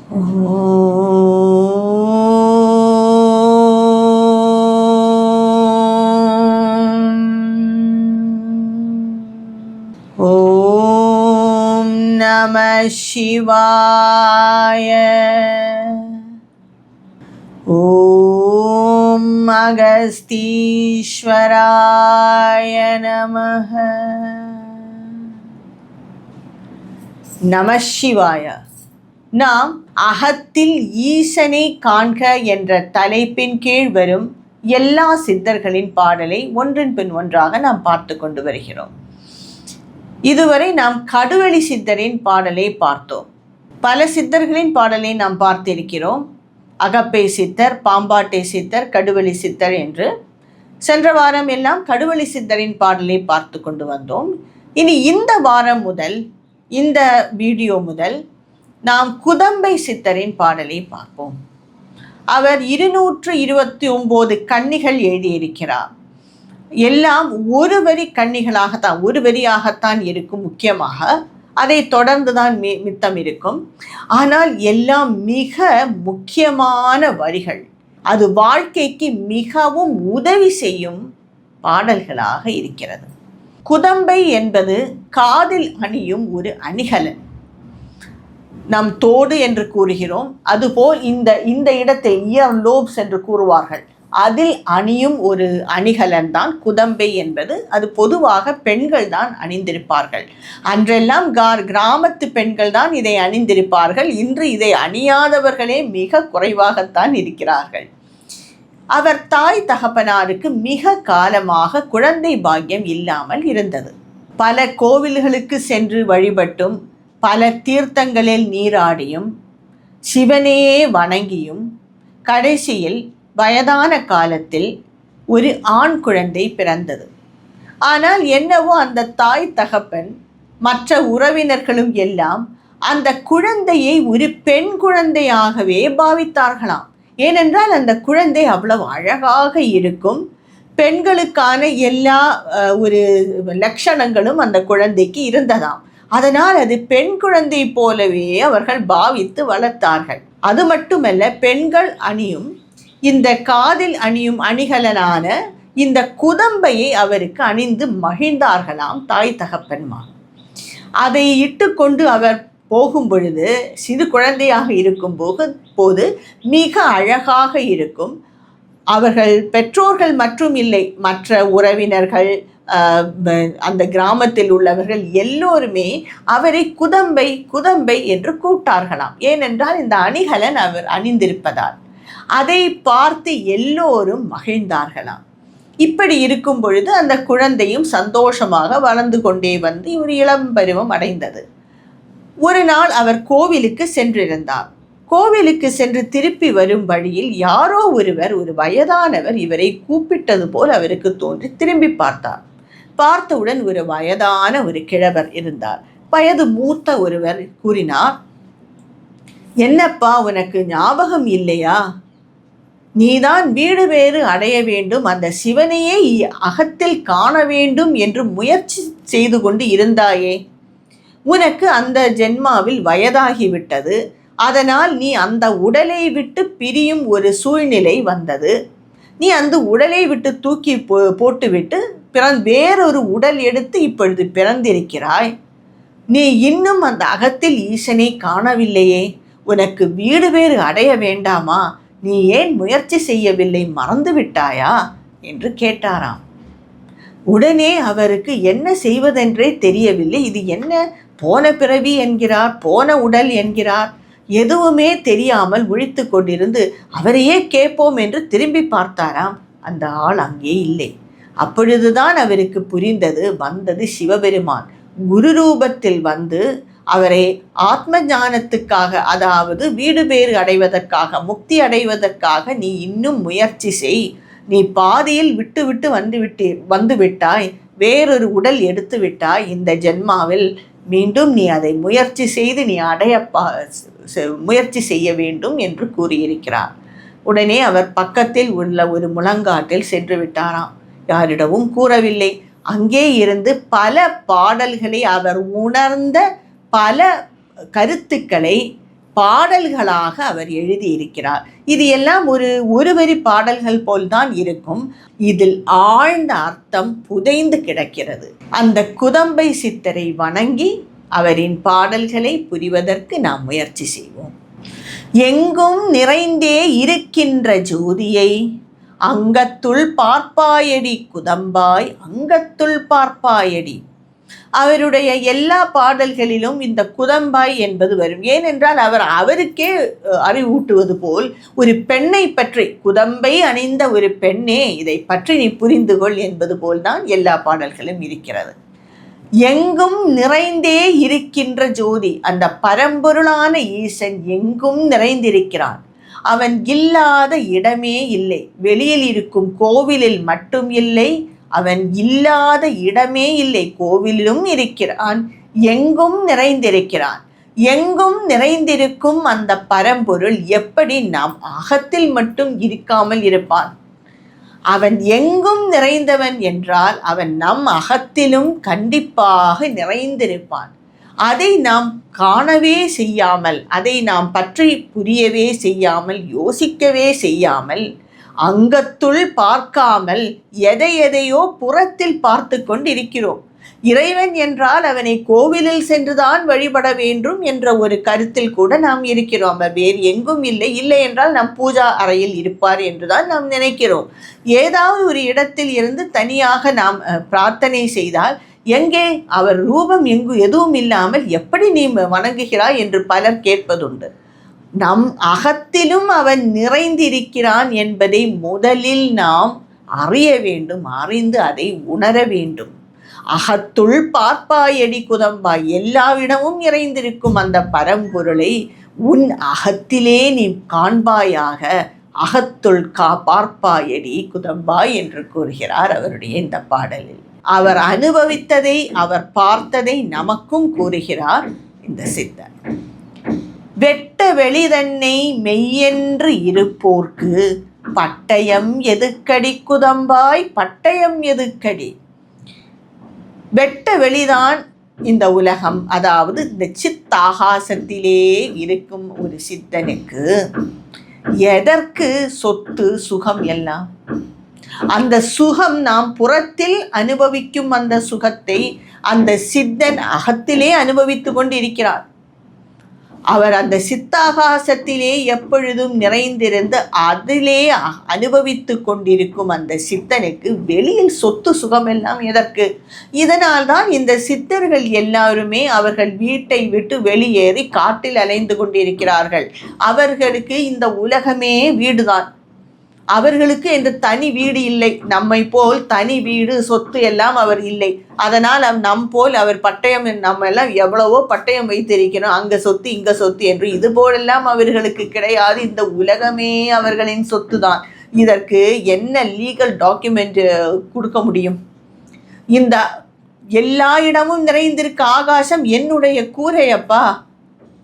ஓம் நம சிவாய. ஓம் அகஸ்தீஸ்வராய நமஹ. நம சிவாய. நாம் அகத்தில் ஈசனை காண்க என்ற தலைப்பின் கீழ் வரும் எல்லா சித்தர்களின் பாடலை ஒன்றின் பின் ஒன்றாக நாம் பார்த்து கொண்டு வருகிறோம். இதுவரை நாம் கடுவெளி சித்தரின் பாடலை பார்த்தோம். பல சித்தர்களின் பாடலை நாம் பார்த்திருக்கிறோம். அகப்பை சித்தர், பாம்பாட்டை சித்தர், கடுவெளி சித்தர் என்று. சென்ற வாரம் எல்லாம் கடுவெளி சித்தரின் பாடலை பார்த்து கொண்டு வந்தோம். இனி இந்த வாரம் முதல், இந்த வீடியோ முதல் நாம் குதம்பை சித்தரின் பாடலை பார்ப்போம். அவர் 229 கன்னிகள் எழுதியிருக்கிறார். எல்லாம் ஒரு வரி கன்னிகளாகத்தான், ஒரு வரியாகத்தான் இருக்கும். முக்கியமாக அதை தொடர்ந்துதான் மித்தம் இருக்கும். ஆனால் எல்லாம் மிக முக்கியமான வரிகள். அது வாழ்க்கைக்கு மிகவும் உதவி செய்யும் பாடல்களாக இருக்கிறது. குதம்பை என்பது காதில் அணியும் ஒரு அணிகலன். நம் தோடு என்று கூறுகிறோம். அதுபோல் இந்த இடத்தை இயர் லோப்ஸ் என்று கூறுவார்கள். அதில் அணியும் ஒரு அணிகலன் தான் குதம்பை என்பது. அது பொதுவாக பெண்கள் தான் அணிந்திருப்பார்கள். அன்றெல்லாம் கிராமத்து பெண்கள் தான் இதை அணிந்திருப்பார்கள். இன்று இதை அணியாதவர்களே மிக குறைவாகத்தான் இருக்கிறார்கள். அவர் தாய் தகப்பனாருக்கு மிக காலமாக குழந்தை பாக்கியம் இல்லாமல் இருந்தது. பல கோவில்களுக்கு சென்று வழிபட்டும், பல தீர்த்தங்களில் நீராடியும், சிவனையே வணங்கியும், கடைசியில் வயதான காலத்தில் ஒரு ஆண் குழந்தை பிறந்தது. ஆனால் என்னவோ அந்த தாய் தகப்பன் மற்ற உறவினர்களும் எல்லாம் அந்த குழந்தையை ஒரு பெண் குழந்தையாகவே பாவித்தார்களாம். ஏனென்றால் அந்த குழந்தை அவ்வளவு அழகாக இருக்கும். பெண்களுக்கான எல்லா ஒரு லட்சணங்களும் அந்த குழந்தைக்கு இருந்ததாம். அதனால் அது பெண் குழந்தை போலவே அவர்கள் பாவித்து வளர்த்தார்கள். அது மட்டுமல்ல, பெண்கள் அணியும் இந்த காதில் அணியும் அணிகலனான இந்த குதம்பையை அவருக்கு அணிந்து மகிழ்ந்தார்களாம் தாய் தகப்பன்மார். அதை இட்டு கொண்டு அவர் போகும் பொழுது, சிறு குழந்தையாக இருக்கும் போது மிக அழகாக இருக்கும். அவர்கள் பெற்றோர்கள் மற்றும் இல்லை, மற்ற உறவினர்கள், அந்த கிராமத்தில் உள்ளவர்கள் எல்லோருமே அவரை குதம்பை குதம்பை என்று கூப்பிட்டார்களாம். ஏனென்றால் இந்த அணிகலன் அவர் அணிந்திருப்பதால். அதை பார்த்து எல்லோரும் மகிழ்ந்தார்களாம். இப்படி இருக்கும் பொழுது அந்த குழந்தையும் சந்தோஷமாக வளர்ந்து கொண்டே வந்து ஒரு இளம் பருவம் அடைந்தது. ஒரு நாள் அவர் கோவிலுக்கு சென்றிருந்தார். கோவிலுக்கு சென்று திருப்பி வரும் வழியில் யாரோ ஒருவர், ஒரு வயதானவர் இவரை கூப்பிட்டது போல் அவருக்கு தோன்றி திரும்பி பார்த்தார். பார்த்தவுடன் ஒரு வயதான ஒரு கிழவர் இருந்தார். வயது மூத்த ஒருவர் கூறினார், என்னப்பா, உனக்கு ஞாபகம் இல்லையா? நீதான் வீடு வேறு அடைய வேண்டும், அந்த சிவனையே அகத்தில் காண வேண்டும் என்று முயற்சி செய்து கொண்டு இருந்தாயே. உனக்கு அந்த ஜென்மாவில் வயதாகிவிட்டது. அதனால் நீ அந்த உடலை விட்டு பிரியும் ஒரு சூழ்நிலை வந்தது. நீ அந்த உடலை விட்டு தூக்கி போட்டுவிட்டு வேறொரு உடல் எடுத்து இப்பொழுது பிறந்திருக்கிறாய். நீ இன்னும் அந்த அகத்தில் ஈசனை காணவில்லையே. உனக்கு வீடு வேறு அடைய வேண்டாமா? நீ ஏன் முயற்சி செய்யவில்லை? மறந்து விட்டாயா என்று கேட்டாராம். உடனே அவருக்கு என்ன செய்வதென்றே தெரியவில்லை. இது என்ன, போன பிறவி என்கிறார், போன உடல் என்கிறார். எதுவுமே தெரியாமல் விழித்து கொண்டிருந்து அவரையே கேட்போம் என்று திரும்பி பார்த்தாராம். அந்த ஆள் அங்கே இல்லை. அப்பொழுதுதான் அவருக்கு புரிந்தது, வந்தது சிவபெருமான் குரு ரூபத்தில் வந்து அவரை ஆத்ம ஞானத்துக்காக, அதாவது வீடு பேறு அடைவதற்காக, முக்தி அடைவதற்காக நீ இன்னும் முயற்சி செய். நீ பாதியில் விட்டு வந்து விட்டாய், வேறொரு உடல் எடுத்து விட்டாய். இந்த ஜென்மாவில் மீண்டும் நீ அதை முயற்சி செய்து நீ முயற்சி செய்ய வேண்டும் என்று கூறியிருக்கிறார். உடனே அவர் பக்கத்தில் உள்ள ஒரு முழங்காட்டில் சென்று விட்டாராம். யாரிடமும் கூறவில்லை. அங்கே இருந்து பல பாடல்களை, அவர் உணர்ந்த பல கருத்துக்களை பாடல்களாக அவர் எழுதியிருக்கிறார். இது எல்லாம் ஒரு வரி பாடல்கள் போல்தான் இருக்கும். இதில் ஆழ்ந்த அர்த்தம் புதைந்து கிடக்கிறது. அந்த குதம்பை சித்தரை வணங்கி அவரின் பாடல்களை புரிவதற்கு நாம் முயற்சி செய்வோம். எங்கும் நிறைந்தே இருக்கின்ற ஜோதியை அங்கத்துள் பார்ப்பாயடி குதம்பாய், அங்கத்துள் பார்ப்பாயடி. அவருடைய எல்லா பாடல்களிலும் இந்த குதம்பாய் என்பது வரும். ஏனென்றால் அவருக்கே அறிவூட்டுவது போல் ஒரு பெண்ணை பற்றி, குதம்பை அணிந்த ஒரு பெண்ணே, இதை பற்றி நீ புரிந்து கொள் என்பது போல்தான் எல்லா பாடல்களும் இருக்கிறது. எங்கும் நிறைந்தே இருக்கின்ற ஜோதி, அந்த பரம்பொருளான ஈசன் எங்கும் நிறைந்திருக்கிறான். அவன் இல்லாத இடமே இல்லை. வெளியில் இருக்கும் கோவிலில் மட்டும் இல்லை, அவன் இல்லாத இடமே இல்லை. கோவிலிலும் இருக்கிறான், எங்கும் நிறைந்திருக்கிறான். எங்கும் நிறைந்திருக்கும் அந்த பரம்பொருள் எப்படி நாம் அகத்தில் மட்டும் இருக்காமல் இருப்பான்? அவன் எங்கும் நிறைந்தவன் என்றால் அவன் நம் அகத்திலும் கண்டிப்பாக நிறைந்திருப்பான். அதை நாம் காணவே செய்யாமல், அதை நாம் பற்றி புரியவே செய்யாமல், யோசிக்கவே செய்யாமல், அங்கத்துள் பார்க்காமல் எதையோ புறத்தில் பார்த்து கொண்டிருக்கிறோம். இறைவன் என்றால் அவனை கோவிலில் சென்றுதான் வழிபட வேண்டும் என்ற ஒரு கருத்தில் கூட நாம் இருக்கிறோம். அவர் வேறு எங்கும் இல்லை. இல்லை என்றால் நம் பூஜா அறையில் இருப்பார் என்றுதான் நாம் நினைக்கிறோம். ஏதாவது ஒரு இடத்தில் இருந்து தனியாக நாம் பிரார்த்தனை செய்தால், எங்கே அவர் ரூபம் எதுவும் இல்லாமல் எப்படி நீ வணங்குகிறாய் என்று பலர் கேட்பதுண்டு. நம் அகத்திலும் அவன் நிறைந்திருக்கிறான் என்பதை முதலில் நாம் அறிய வேண்டும், அறிந்து அதை உணர வேண்டும். அகத்துள் பார்ப்பாயடி குதம்பாய், எல்லாவிடமும் நிறைந்திருக்கும் அந்த பரம்பொருளை உன் அகத்திலே நீ காண்பாயாக, அகத்துள் பார்ப்பாயடி குதம்பாய் என்று கூறுகிறார் அவருடைய இந்த பாடலில். அவர் அனுபவித்ததை, அவர் பார்த்ததை நமக்கும் கூறுகிறார் இந்த சித்தர். வெட்ட வெளிதன்னை மெய்யென்று இருப்போர்க்கு பட்டயம் எதுக்கடி குதம்பாய், பட்டயம் எதுக்கடி. வெட்ட வெளிதான் இந்த உலகம். அதாவது இந்த சித்தாகாசத்திலே இருக்கும் ஒரு சித்தனுக்கு எதற்கு சொத்து சுகம் எல்லாம்? அந்த சுகம் நாம் புறத்தில் அனுபவிக்கும் அந்த சுகத்தை அந்த சித்தன் அகத்திலே அனுபவித்து கொண்டு இருக்கிறார். அவர் அந்த சித்தாகாசத்திலே எப்பொழுதும் நிறைந்திருந்து அதிலே அனுபவித்து கொண்டிருக்கும் அந்த சித்தனுக்கு வெளியில் சொத்து சுகமெல்லாம் எதற்கு? இதனால்தான் இந்த சித்தர்கள் எல்லாருமே அவர்கள் வீட்டை விட்டு வெளியேறி காட்டில் அலைந்து கொண்டிருக்கிறார்கள். அவர்களுக்கு இந்த உலகமே வீடுதான். அவர்களுக்கு என்று தனி வீடு இல்லை. நம்மை போல் தனி வீடு சொத்து எல்லாம் அவர் இல்லை. அதனால் நம் போல் அவர் பட்டயம், நம்ம எல்லாம் எவ்வளவோ பட்டயம் வைத்திருக்கிறோம், அங்கே சொத்து இங்கே சொத்து என்று. இது போலெல்லாம் அவர்களுக்கு கிடையாது. இந்த உலகமே அவர்களின் சொத்து தான். இதற்கு என்ன லீகல் டாக்குமெண்ட் கொடுக்க முடியும்? இந்த எல்லா இடமும் நிறைந்திருக்க ஆகாசம் என்னுடைய கூரையப்பா,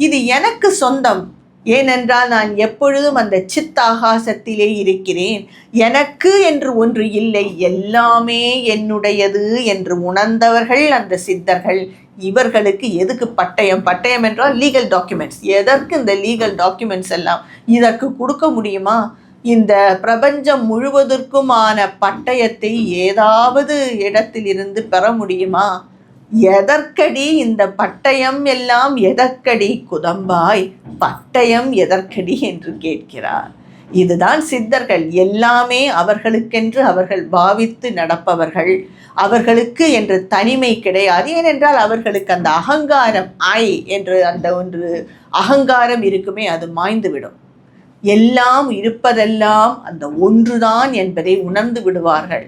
இது எனக்கு சொந்தம். ஏனென்றால் நான் எப்பொழுதும் அந்த சித்தாகாசத்திலே இருக்கிறேன். எனக்கு என்று ஒன்று இல்லை, எல்லாமே என்னுடையது என்று உணர்ந்தவர்கள் அந்த சித்தர்கள். இவர்களுக்கு எதுக்கு பட்டயம்? பட்டயம் என்றால் லீகல் டாக்குமெண்ட்ஸ். எதற்கு இந்த லீகல் டாக்குமெண்ட்ஸ் எல்லாம்? இதற்கு கொடுக்க முடியுமா? இந்த பிரபஞ்சம் முழுவதற்குமான பட்டயத்தை ஏதாவது இடத்திலிருந்து பெற முடியுமா? எதற்கடி இந்த பட்டயம் எல்லாம்? எதற்கடி குதம்பாய், பட்டயம் எதற்கடி என்று கேட்கிறார். இதுதான் சித்தர்கள். எல்லாமே அவர்களுக்கென்று அவர்கள் பாவித்து நடப்பவர்கள். அவர்களுக்கு என்று தனிமை கிடையாது. ஏனென்றால் அவர்களுக்கு அந்த அகங்காரம், என்று அந்த ஒன்று அகங்காரம் இருக்குமே, அது மாய்ந்துவிடும். எல்லாம் இருப்பதெல்லாம் அந்த ஒன்றுதான் என்பதை உணர்ந்து விடுவார்கள்.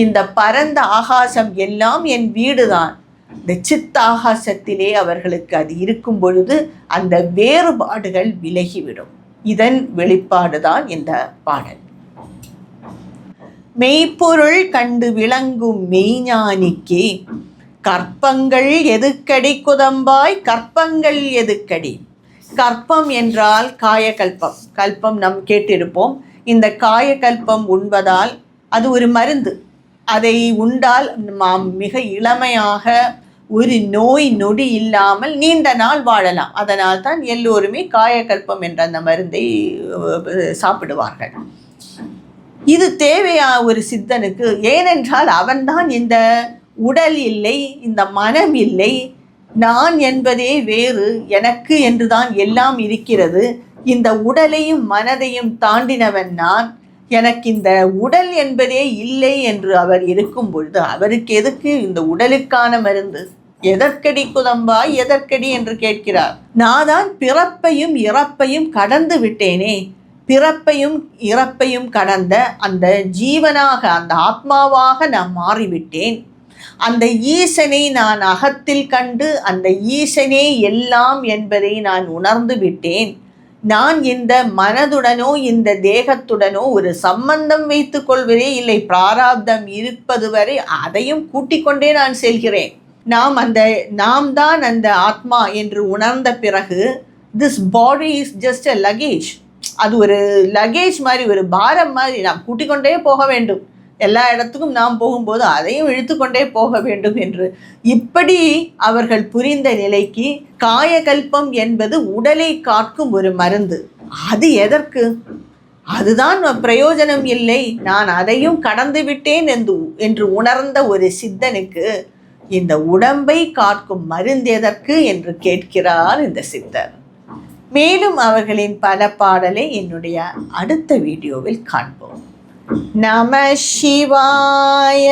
இந்த பரந்த ஆகாசம் எல்லாம் என் வீடுதான். இந்த சித்தாகாசத்திலே அவர்களுக்கு அது இருக்கும் பொழுது அந்த வேறுபாடுகள் விலகிவிடும். இதன் வெளிப்பாடுதான் இந்த பாடல். மெய்ப்பொருள் கண்டு விளங்கும் மெய்ஞானிக்கே கற்பங்கள் எதுக்கடி குதம்பாய், கற்பங்கள் எதுக்கடி. கற்பம் என்றால் காயகல்பம். கல்பம் நாம் கேட்டிருப்போம். இந்த காயகல்பம் உண்பதால் அது ஒரு மருந்து. அதை உண்டால் நாம் மிக இளமையாக ஒரு நோய் நொடி இல்லாமல் நீண்ட நாள் வாழலாம். அதனால் தான் எல்லோருமே காயகல்பம் என்ற அந்த மருந்தை சாப்பிடுவார்கள். இது தேவையா ஒரு சித்தனுக்கு? ஏனென்றால் அவன்தான் இந்த உடல் இல்லை, இந்த மனம் இல்லை, நான் என்பதே வேறு, எனக்கு என்றுதான் எல்லாம் இருக்கிறது, இந்த உடலையும் மனதையும் தாண்டினவன் நான், எனக்கு இந்த உடல் என்பதே இல்லை என்று அவர் இருக்கும் பொழுது அவருக்கு எதுக்கு இந்த உடலுக்கான மருந்து? எதற்கடி குதம்பாய் எதற்கடி என்று கேட்கிறார். நான் தான் பிறப்பையும் இறப்பையும் கடந்து விட்டேனே, பிறப்பையும் இறப்பையும் கடந்த அந்த ஜீவனாக, அந்த ஆத்மாவாக நான் மாறிவிட்டேன். அந்த ஈசனை நான் அகத்தில் கண்டு அந்த ஈசனே எல்லாம் என்பதை நான் உணர்ந்து விட்டேன். நான் இந்த மனதுடனோ இந்த தேகத்துடனோ ஒரு சம்பந்தம் வைத்துக் கொள்வதே இல்லை. பிராராப்தம் இருப்பது வரை அதையும் கூட்டிக் கொண்டே நான் செல்கிறேன். நாம் தான் அந்த ஆத்மா என்று உணர்ந்த பிறகு this body is just a luggage. அது ஒரு லக்கேஜ் மாதிரி, ஒரு பாரம் மாதிரி நாம் கூட்டிக்கொண்டே போக வேண்டும். எல்லா இடத்துக்கும் நாம் போகும்போது அதையும் இழுத்துக்கொண்டே போக வேண்டும் என்று இப்படி அவர்கள் புரிந்த நிலைக்கு காயகல்பம் என்பது உடலை காக்கும் ஒரு மருந்து. அது எதற்கு? அதுதான் பிரயோஜனம் இல்லை, நான் அதையும் கடந்து விட்டேன் என்று உணர்ந்த ஒரு சித்தனுக்கு இந்த உடம்பை காக்கும் மருந்து எதற்கு என்று கேட்கிறார் இந்த சித்தர். மேலும் அவர்களின் பல பாடலை என்னுடைய அடுத்த வீடியோவில் காண்போம். நம சிவாய.